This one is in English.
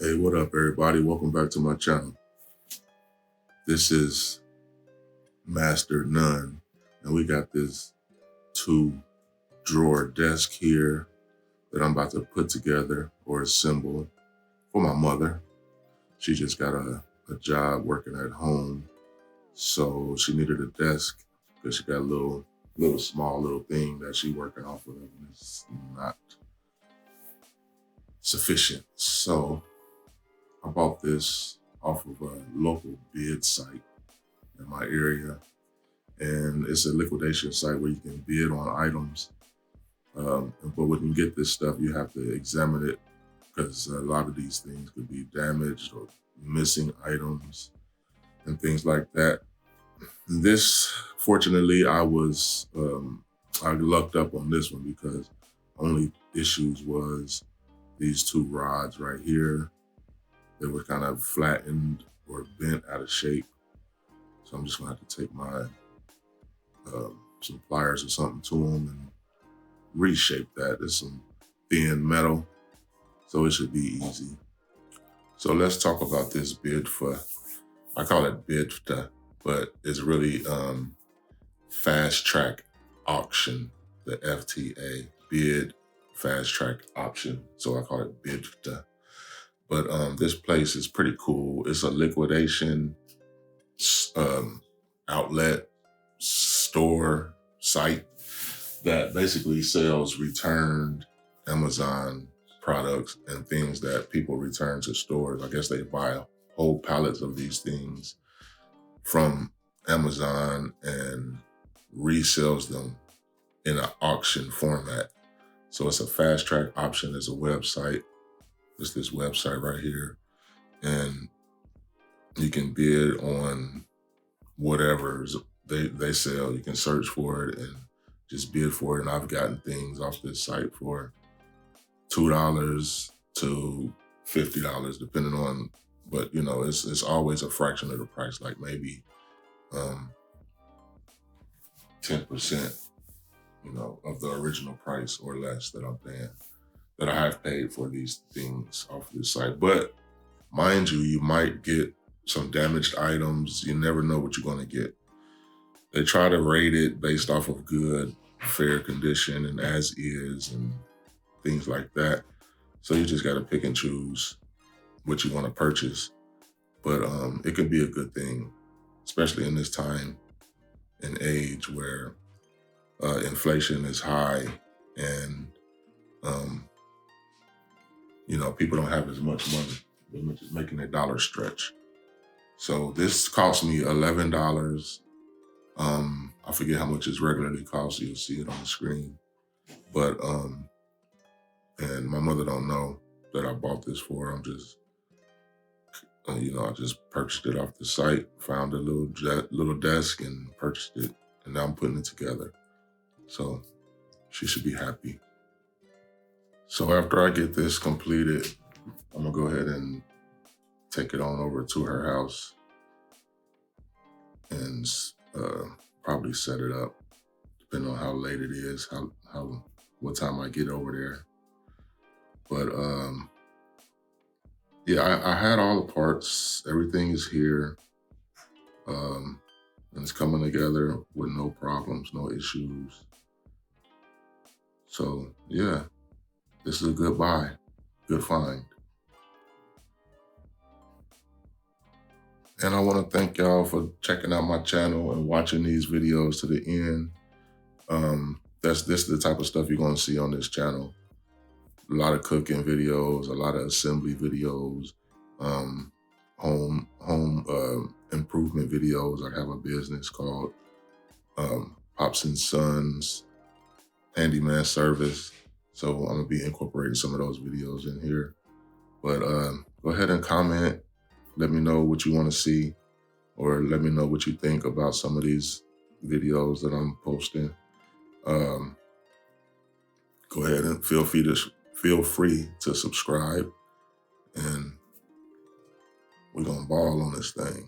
Hey, what up, everybody? Welcome back to my channel. This is Master None, and we got this 2-drawer desk here that I'm about to put together or assemble for my mother. She just got a job working at home, so she needed a desk because she got a little small thing that she working off of, and it's not sufficient. So I bought this off of a local bid site in my area, and it's a liquidation site where you can bid on items. But when you get this stuff, you have to examine it because a lot of these things could be damaged or missing items and things like that. This, fortunately, I lucked up on this one because only issues was these 2 rods right here. They were kind of flattened or bent out of shape. So I'm just gonna have to take my some pliers or something to them and reshape that. It's some thin metal, so it should be easy. So let's talk about this bid for, I call it bid for, but it's really fast track auction, the FTA, bid fast track option. So I call it bid for. But this place is pretty cool. It's a liquidation outlet store site that basically sells returned Amazon products and things that people return to stores. I guess they buy whole pallets of these things from Amazon and resells them in an auction format. So it's a fast track option. It's a website. It's this website right here. And you can bid on whatever they sell. You can search for it and just bid for it. And I've gotten things off this site for $2 to $50, depending on, but you know, it's always a fraction of the price, like maybe 10%, you know, of the original price or less that I'm paying, that I have paid for these things off this site. But mind you, you might get some damaged items. You never know what you're going to get. They try to rate it based off of good, fair condition and as is and things like that. So you just got to pick and choose what you want to purchase. But it could be a good thing, especially in this time and age where inflation is high and you know, people don't have as much money. They're just making their dollar stretch. So this cost me $11. I forget how much it regularly costs. You'll see it on the screen. But and my mother don't know that I bought this for. I'm just, you know, I just purchased it off the site, found a little desk and purchased it, and now I'm putting it together. So she should be happy. So after I get this completed, I'm gonna go ahead and take it on over to her house and probably set it up, depending on how late it is, what time I get over there. But yeah, I had all the parts. Everything is here, and it's coming together with no problems, no issues. So yeah, this is a good buy, good find. And I want to thank y'all for checking out my channel and watching these videos to the end. This is the type of stuff you're going to see on this channel. A lot of cooking videos, a lot of assembly videos, home improvement videos. I have a business called Pops and Sons Handyman Service. So I'm going to be incorporating some of those videos in here. But go ahead and comment. Let me know what you want to see, or let me know what you think about some of these videos that I'm posting. Go ahead and feel free to subscribe, and we're gonna ball on this thing.